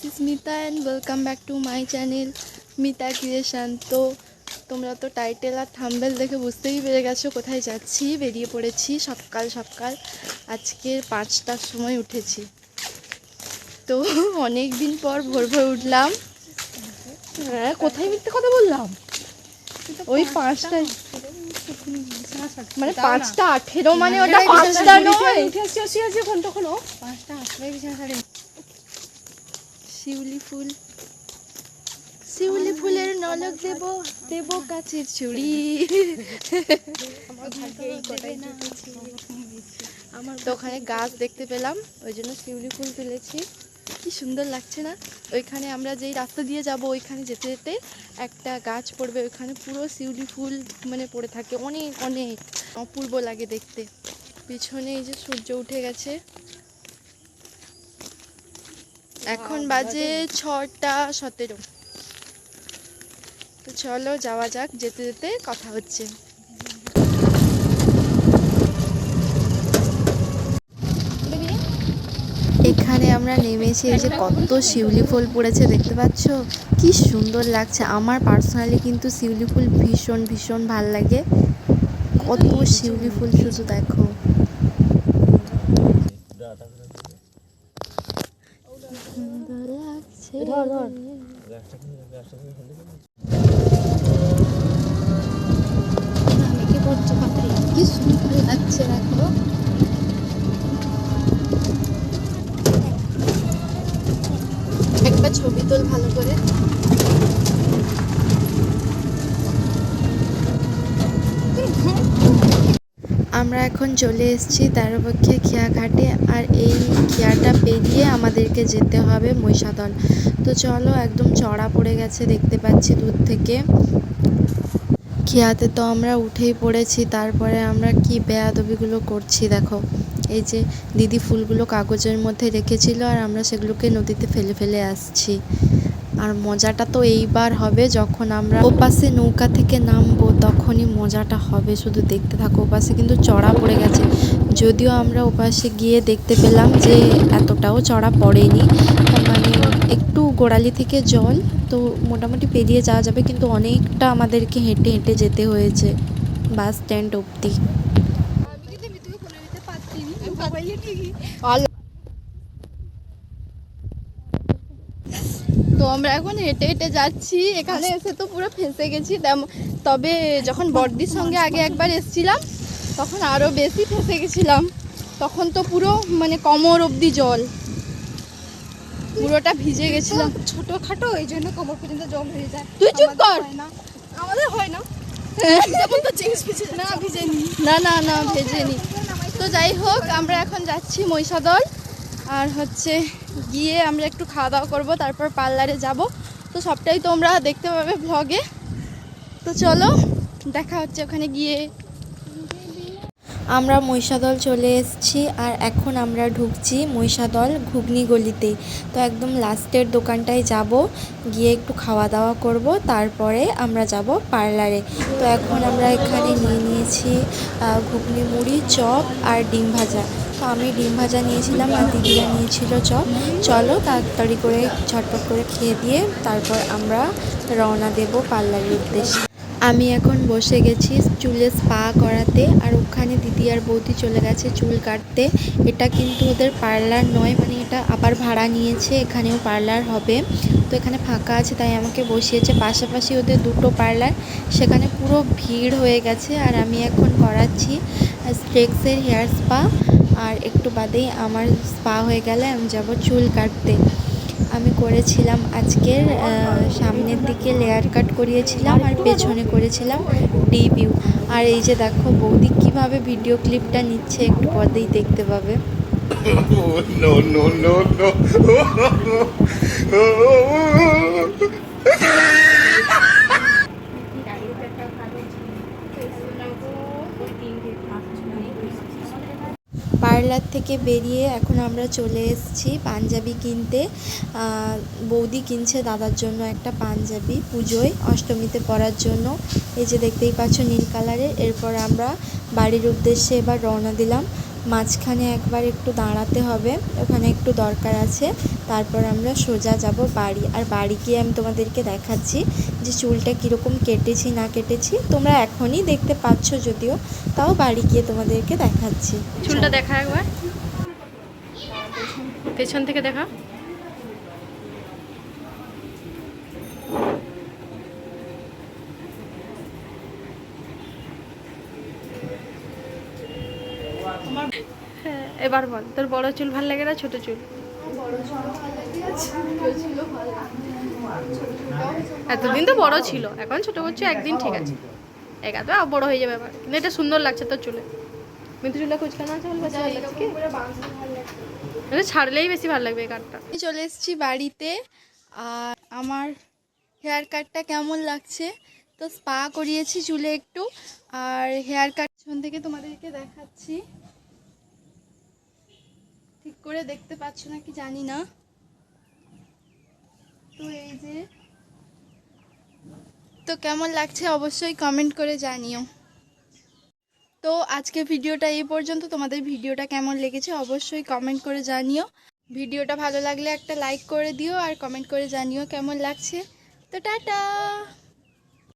Is Mita and welcome back to my channel Mita creation. তো তোমরা তো টাইটেল আর থাম্বনেল দেখে বুঝতেই পেরে গেছো কোথায় যাচ্ছি। বেরিয়ে পড়েছি সকাল সকাল, আজকের 5টার সময় উঠেছি। তো অনেক দিন পর ভোর ভোর উঠলাম। হ্যাঁ, কোথায় মিথ্যে কথা বললাম? ওই 5টায়, মানে 5:18, মানে ওটা 5টা নয়। শিউলি ফুল, শিউলি ফুলের নলক দেব, দেব কাচের চুড়ি। তো ওখানে গাছ দেখতে পেলাম, ওই জন্য শিউলি ফুল তুলেছি। কি সুন্দর লাগছে না? ওইখানে আমরা যেই রাস্তা দিয়ে যাব, ওইখানে যেতে যেতে একটা গাছ পড়বে, ওইখানে পুরো শিউলি ফুল মানে পড়ে থাকে, অনেক অনেক অপূর্ব লাগে দেখতে। পিছনে এই যে সূর্য উঠে গেছে, এখন বাজে 6টা 17। তো চলো যাওয়া যাক, যেতে যেতে কথা হচ্ছে। এখানে আমরা নেমেছি, এই যে কত শিউলি ফুল পড়েছে দেখতে পাচ্ছ, কি সুন্দর লাগছে। আমার পার্সোনালি কিন্তু শিউলি ফুল ভীষণ ভীষণ ভাল লাগে। কত শিউলি ফুল শুধু দেখো। সুন্দর লাগছে। কি সুন্দর লাগছে দেখো। একটা ছবি তোল ভালো করে। আমরা এখন চলে এসেছি তেরোপক্ষে খেয়াঘাটে, আর এই খেয়াটা পেরিয়ে আমাদেরকে যেতে হবে মহিষাদল। তো চলো, একদম চড়া পড়ে গেছে দেখতে পাচ্ছি দূর থেকে। খেয়াতে তো আমরা উঠেই পড়েছি, তারপরে আমরা কি বেয়াদবিগুলো করছি দেখো। এই যে দিদি ফুলগুলো কাগজের মধ্যে রেখেছিল, আর আমরা সেগুলোকে নদীতে ফেলে ফেলে আসছি। আর মজাটা তো এইবার হবে, যখন আমরা ওপাশে নৌকা থেকে নামবো তখনই মজাটা হবে, শুধু দেখতে থাকো। ওপাশে কিন্তু চড়া পড়ে গেছে, যদিও আমরা ওপাশে গিয়ে দেখতে পেলাম যে এতটাও চড়া পড়েনি, মানে একটু গোড়ালি থেকে জল, তো মোটামুটি পেরিয়ে যাওয়া যাবে, কিন্তু অনেকটা আমাদেরকে হেঁটে হেঁটে যেতে হয়েছে বাস স্ট্যান্ড অবধি। তো আমরা এখন হেঁটে হেঁটে যাচ্ছি, এখানে এসে তো পুরো ফেঁসে গেছি। তবে যখন বড়দির সঙ্গে আগে একবার এসেছিলাম তখন আরো বেশি ফেঁসে গেছিলাম, তখন তো পুরো মানে কোমর অবধি জল, পুরোটা ভিজে গেছিলাম। ছোটখাটো, এই জন্য কোমর পর্যন্ত জল হয়ে যায়। তুই চুপ কর। আমাদের হয় না, ভিজেনি। না না না, ভেজেনি। তো যাই হোক, আমরা এখন যাচ্ছি মহিষাদল, আর হচ্ছে গিয়ে আমরা একটু খাওয়া দাওয়া করবো, তারপর পার্লারে যাব। তো সবটাই তোমরা দেখতে পাবে ভ্লগে। তো চলো, দেখা হচ্ছে ওখানে গিয়ে। আমরা মহিষাদল চলে এসেছি, আর এখন আমরা ঢুকছি মহিষাদল ঘুগনি গলিতে। তো একদম লাস্টের দোকানটায় যাব, গিয়ে একটু খাওয়া দাওয়া করব, তারপরে আমরা যাব পার্লারে। তো এখন আমরা এখানে নিয়ে নিয়েছি ঘুগনি, মুড়ি, চপ আর ডিম ভাজা। তো আমি ডিম ভাজা নিয়েছিলাম, আর দিদিরা নিয়েছিল চপ। চলো তাড়াতাড়ি করে ঝটপট করে খেয়ে দিয়ে তারপর আমরা রওনা দেব পার্লারের উদ্দেশ্যে। আমি এখন বসে গেছি চুলে স্পা করাতে, আর ওখানে দিদি আর বৌদি চলে গেছে চুল কাটতে। এটা কিন্তু ওদের পার্লার নয়, মানে এটা আবার ভাড়া নিয়েছে, এখানেও পার্লার হবে। তো এখানে ফাঁকা আছে তাই আমাকে বসিয়েছে, পাশাপাশি ওদের দুটো পার্লার, সেখানে পুরো ভিড় হয়ে গেছে। আর আমি এখন করাচ্ছি স্ট্রেক্সের হেয়ার স্পা, আর একটু বাদেই আমার স্পা হয়ে গেলে আমি যাব চুল কাটতে। আমি করেছিলাম আজকের সামনের দিকে লেয়ার কাট করিয়েছিলাম, আর পেছনে করেছিলাম ডিবিউ। আর এই যে দেখো বৌদি কীভাবে ভিডিও ক্লিপটা নিচ্ছে, একটু পরেই দেখতে পাবে। No, no, no, no. Parlour থেকে বেরিয়ে এখন আমরা চলে এসেছি পাঞ্জাবি কিনতে। বৌদি কিনছে দাদার জন্য একটা পাঞ্জাবি, পুজোয় অষ্টমীতে পরার জন্য। এই যে দেখতেই পাচ্ছ নীল কালারের। এরপর আমরা বাড়ির উদ্দেশ্যে এবার রওনা দিলাম। মাঝখানে একবার একটু দাঁড়াতে হবে, ওখানে একটু দরকার আছে। তারপর আমরা সোজা যাব বাড়ি। আর বাড়ি গিয়ে আমি তোমাদেরকে দেখাচ্ছি যে চুলটা কীরকম কেটেছি না কেটেছি। তোমরা এখনই দেখতে পাচ্ছ যদিও, তাও বাড়ি গিয়ে তোমাদেরকে দেখাচ্ছি। চুলটা দেখা একবার, পেছন থেকে দেখা। এবার বল, তোর বড় চুল ভাল লাগে না ছোট চুল? এতদিন তো বড় ছিল, এখন ছোট করছো, একদিন ঠিক আছে, একাতে বড় হয়ে যাবে আবার। কিন্তু এটা সুন্দর লাগছে তোর চুলে, কিন্তু চুলে কুচকানো আছে ভালো লাগছে কি? এটা ছাড়লেই বেশি ভালো লাগবে এই কাটটা। আমি চলে এসেছি বাড়িতে। আর আমার হেয়ার কাটটা কেমন লাগছে, তো স্পা করিয়েছি চুলে একটু। আর হেয়ার কাট পেছন থেকে তোমাদেরকে দেখাচ্ছি, ঠিক করে দেখতে পাচ্ছ না কি জানি না। তো এই যে, তো কেমন লাগছে অবশ্যই কমেন্ট করে জানিও। তো আজকে ভিডিওটা এই পর্যন্ত। তোমাদের ভিডিওটা কেমন লেগেছে অবশ্যই কমেন্ট করে জানিও। ভিডিওটা ভালো লাগলে একটা লাইক করে দিও আর কমেন্ট করে জানিও কেমন লাগছে। তো টাটা।